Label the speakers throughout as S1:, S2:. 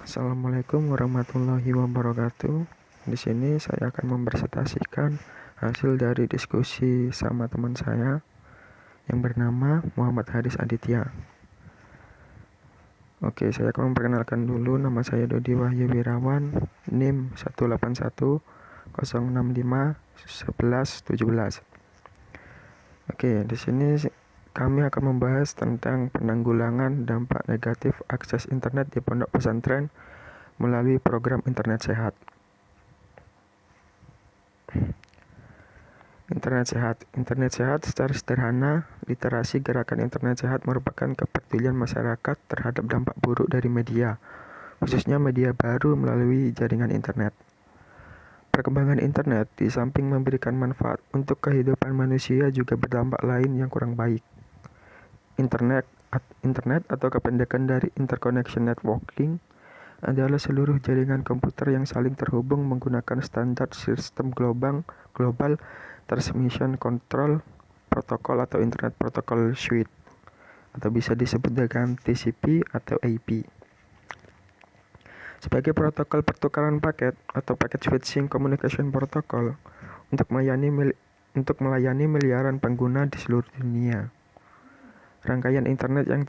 S1: Assalamualaikum warahmatullahi wabarakatuh. Di sini saya akan mempresentasikan hasil dari diskusi sama teman saya yang bernama Muhammad Haris Aditya. Oke, saya akan memperkenalkan dulu. Nama saya Dodi Wahyu Wirawan, NIM 181 065 11 17. Oke, di sini kami akan membahas tentang penanggulangan dampak negatif akses internet di pondok pesantren melalui program internet sehat. Internet sehat secara sederhana, literasi gerakan internet sehat merupakan kepedulian masyarakat terhadap dampak buruk dari media, khususnya media baru melalui jaringan internet. Perkembangan internet di samping memberikan manfaat untuk kehidupan manusia juga berdampak lain yang kurang baik. Internet atau kependekan dari Interconnection Networking adalah seluruh jaringan komputer yang saling terhubung menggunakan standar sistem global Transmission Control Protocol atau Internet Protocol Suite, atau bisa disebut dengan TCP atau IP. Sebagai protokol pertukaran paket atau Packet Switching Communication Protocol untuk melayani miliaran pengguna di seluruh dunia. Rangkaian internet yang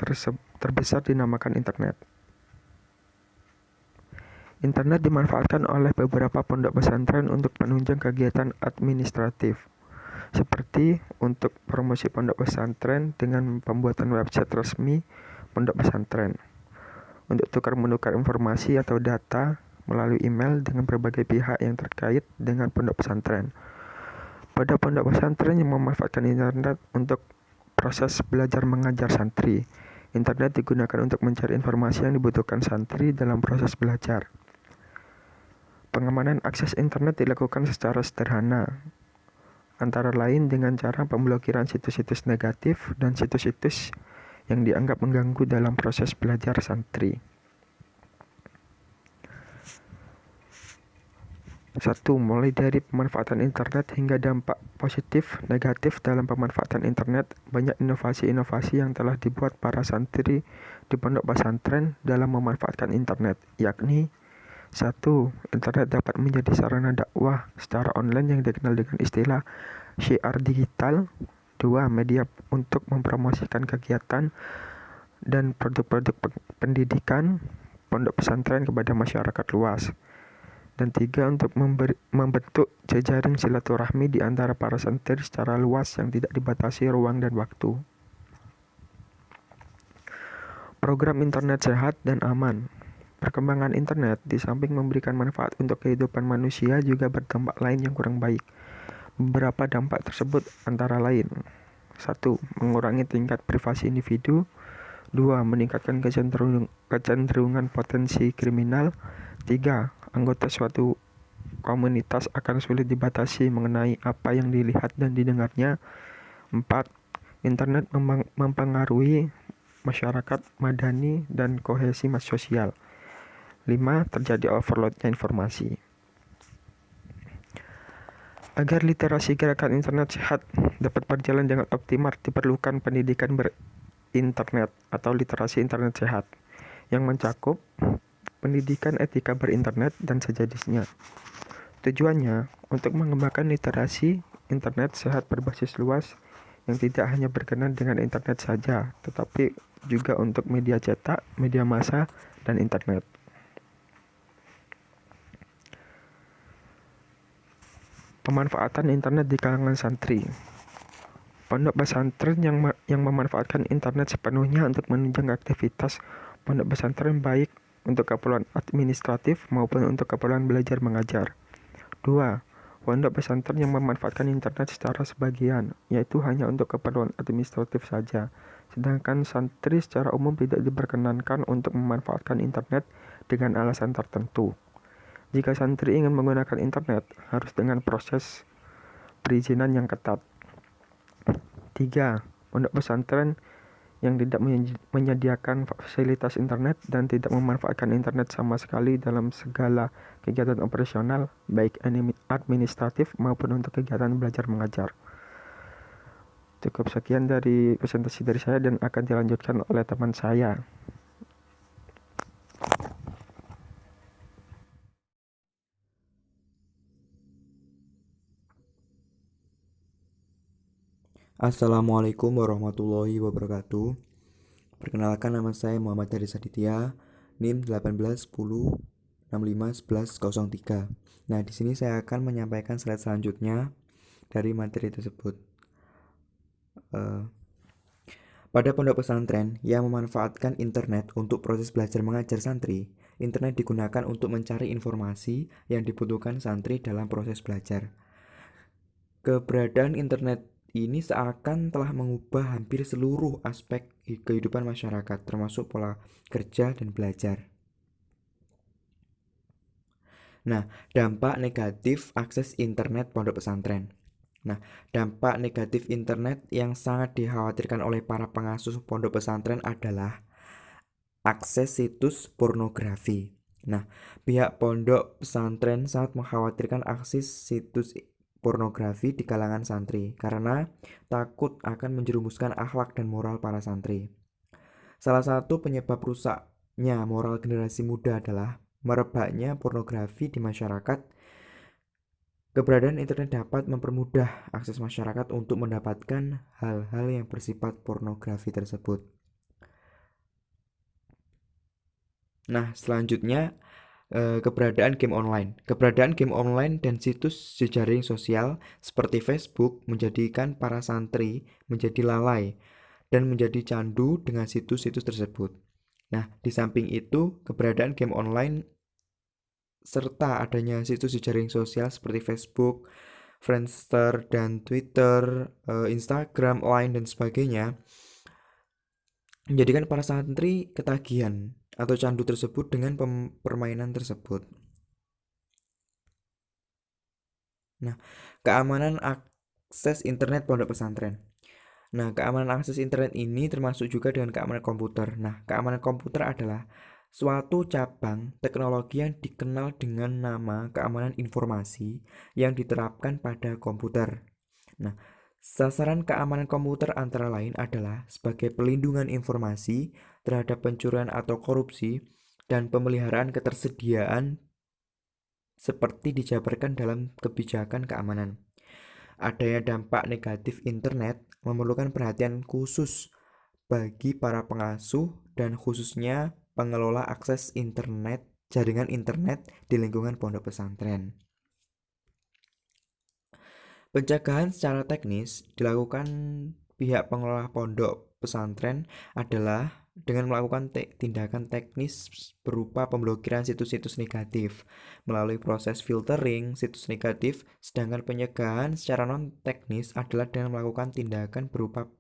S1: terbesar dinamakan internet. Internet dimanfaatkan oleh beberapa pondok pesantren untuk penunjang kegiatan administratif, seperti untuk promosi pondok pesantren dengan pembuatan website resmi pondok pesantren, untuk tukar-menukar informasi atau data melalui email dengan berbagai pihak yang terkait dengan pondok pesantren. Pada pondok pesantren yang memanfaatkan internet untuk proses belajar mengajar santri, internet digunakan untuk mencari informasi yang dibutuhkan santri dalam proses belajar. Pengamanan akses internet dilakukan secara sederhana, antara lain dengan cara pemblokiran situs-situs negatif dan situs-situs yang dianggap mengganggu dalam proses belajar santri. 1. Mulai dari pemanfaatan internet hingga dampak positif, negatif dalam pemanfaatan internet, banyak inovasi-inovasi yang telah dibuat para santri di pondok pesantren dalam memanfaatkan internet, yakni 1. Internet dapat menjadi sarana dakwah secara online yang dikenal dengan istilah syiar digital. 2. Media untuk mempromosikan kegiatan dan produk-produk pendidikan pondok pesantren kepada masyarakat luas. Dan 3. Untuk membentuk jejaring silaturahmi di antara para santri secara luas yang tidak dibatasi ruang dan waktu. Program internet sehat dan aman. Perkembangan internet di samping memberikan manfaat untuk kehidupan manusia juga berdampak lain yang kurang baik. Beberapa dampak tersebut antara lain: 1. Mengurangi tingkat privasi individu. 2. Meningkatkan kecenderungan potensi kriminal. 3. Anggota suatu komunitas akan sulit dibatasi mengenai apa yang dilihat dan didengarnya. 4. Internet mempengaruhi masyarakat madani dan kohesi sosial. 5. Terjadi overloadnya informasi. Agar literasi gerakan internet sehat dapat berjalan dengan optimal, diperlukan pendidikan berinternet atau literasi internet sehat yang mencakup pendidikan etika berinternet dan sejenisnya. Tujuannya untuk mengembangkan literasi internet sehat berbasis luas yang tidak hanya berkenan dengan internet saja, tetapi juga untuk media cetak, media massa, dan internet. Pemanfaatan internet di kalangan santri. Pondok pesantren yang memanfaatkan internet sepenuhnya untuk menunjang aktivitas pondok pesantren, baik untuk keperluan administratif maupun untuk keperluan belajar mengajar. 2. Pondok pesantren yang memanfaatkan internet secara sebagian, yaitu hanya untuk keperluan administratif saja, sedangkan santri secara umum tidak diperkenankan untuk memanfaatkan internet dengan alasan tertentu. Jika santri ingin menggunakan internet, harus dengan proses perizinan yang ketat. 3. Pondok pesantren yang tidak menyediakan fasilitas internet dan tidak memanfaatkan internet sama sekali dalam segala kegiatan operasional, baik administratif maupun untuk kegiatan belajar mengajar. Cukup sekian dari presentasi dari saya dan akan dilanjutkan oleh teman saya.
S2: Assalamualaikum warahmatullahi wabarakatuh. Perkenalkan, nama saya Muhammad Haris Aditya, NIM 1810651103. Nah, di sini saya akan menyampaikan slide selanjutnya dari materi tersebut. Pada pondok pesantren yang memanfaatkan internet untuk proses belajar mengajar santri, internet digunakan untuk mencari informasi yang dibutuhkan santri dalam proses belajar. Keberadaan internet ini seakan telah mengubah hampir seluruh aspek kehidupan masyarakat, termasuk pola kerja dan belajar. Nah, dampak negatif akses internet pondok pesantren. Nah, dampak negatif internet yang sangat dikhawatirkan oleh para pengasuh pondok pesantren adalah akses situs pornografi. Nah, pihak pondok pesantren sangat mengkhawatirkan akses situs pornografi di kalangan santri karena takut akan menjerumuskan akhlak dan moral para santri. Salah satu penyebab rusaknya moral generasi muda adalah merebaknya pornografi di masyarakat. Keberadaan internet dapat mempermudah akses masyarakat untuk mendapatkan hal-hal yang bersifat pornografi tersebut. Nah, selanjutnya keberadaan game online. Keberadaan game online dan situs jejaring sosial seperti Facebook menjadikan para santri menjadi lalai dan menjadi candu dengan situs-situs tersebut. Nah, di samping itu, keberadaan game online serta adanya situs jejaring sosial seperti Facebook, Friendster, dan Twitter, Instagram, Line, dan sebagainya menjadikan para santri ketagihan atau candu tersebut dengan permainan tersebut. Nah, keamanan akses internet pondok pesantren. Nah, keamanan akses internet ini termasuk juga dengan keamanan komputer. Nah, keamanan komputer adalah suatu cabang teknologi yang dikenal dengan nama keamanan informasi yang diterapkan pada komputer. Nah, sasaran keamanan komputer antara lain adalah sebagai pelindungan informasi terhadap pencurian atau korupsi dan pemeliharaan ketersediaan seperti dijabarkan dalam kebijakan keamanan. Adanya dampak negatif internet memerlukan perhatian khusus bagi para pengasuh dan khususnya pengelola akses internet, jaringan internet di lingkungan pondok pesantren. Pencegahan secara teknis dilakukan pihak pengelola pondok pesantren adalah dengan melakukan tindakan teknis berupa pemblokiran situs-situs negatif melalui proses filtering situs negatif, sedangkan pencegahan secara non-teknis adalah dengan melakukan tindakan berupa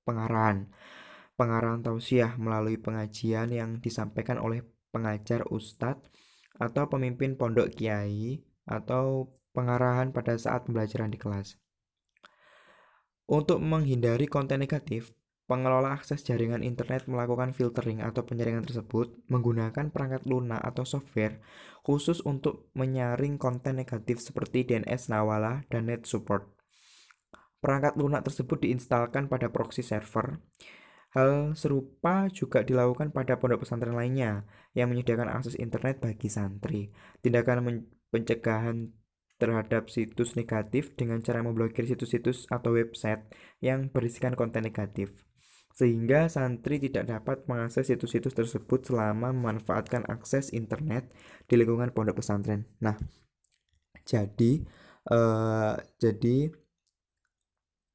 S2: pengarahan tausiah melalui pengajian yang disampaikan oleh pengajar ustadz atau pemimpin pondok kiai atau pengarahan pada saat pembelajaran di kelas. Untuk menghindari konten negatif, pengelola akses jaringan internet melakukan filtering atau penyaringan tersebut menggunakan perangkat lunak atau software khusus untuk menyaring konten negatif seperti DNS Nawala dan Net Support. Perangkat lunak tersebut diinstalkan pada proxy server. Hal serupa juga dilakukan pada pondok pesantren lainnya yang menyediakan akses internet bagi santri. Tindakan pencegahan terhadap situs negatif dengan cara memblokir situs-situs atau website yang berisikan konten negatif, sehingga santri tidak dapat mengakses situs-situs tersebut selama memanfaatkan akses internet di lingkungan pondok pesantren. Nah, jadi eh, jadi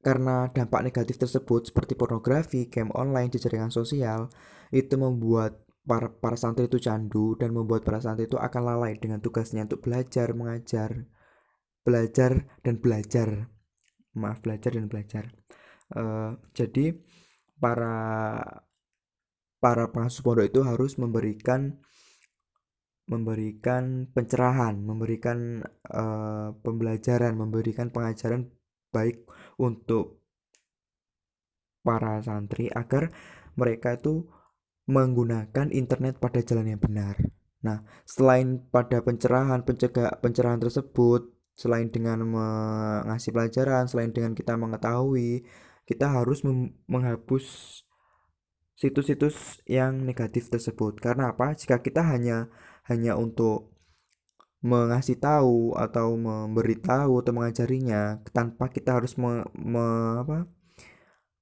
S2: karena dampak negatif tersebut seperti pornografi, game online, jaringan sosial, itu membuat para santri itu candu dan membuat para santri itu akan lalai dengan tugasnya untuk belajar, mengajar, belajar dan belajar. Maaf, belajar dan belajar. Jadi para para pengasuh pondok itu harus memberikan memberikan pencerahan, memberikan pembelajaran, memberikan pengajaran baik untuk para santri agar mereka itu menggunakan internet pada jalan yang benar. Nah, selain pada pencerahan tersebut, selain dengan mengasih pelajaran, selain dengan kita mengetahui, kita harus menghapus situs-situs yang negatif tersebut. Karena apa? Jika kita hanya hanya untuk mengasih tahu atau memberitahu atau mengajarinya tanpa kita harus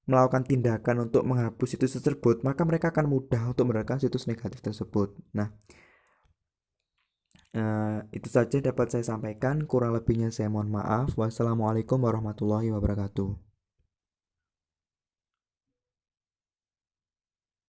S2: melakukan tindakan untuk menghapus situs tersebut, maka mereka akan mudah untuk menekan situs negatif tersebut. Nah, itu saja dapat saya sampaikan. Kurang lebihnya saya mohon maaf. Wassalamualaikum warahmatullahi wabarakatuh.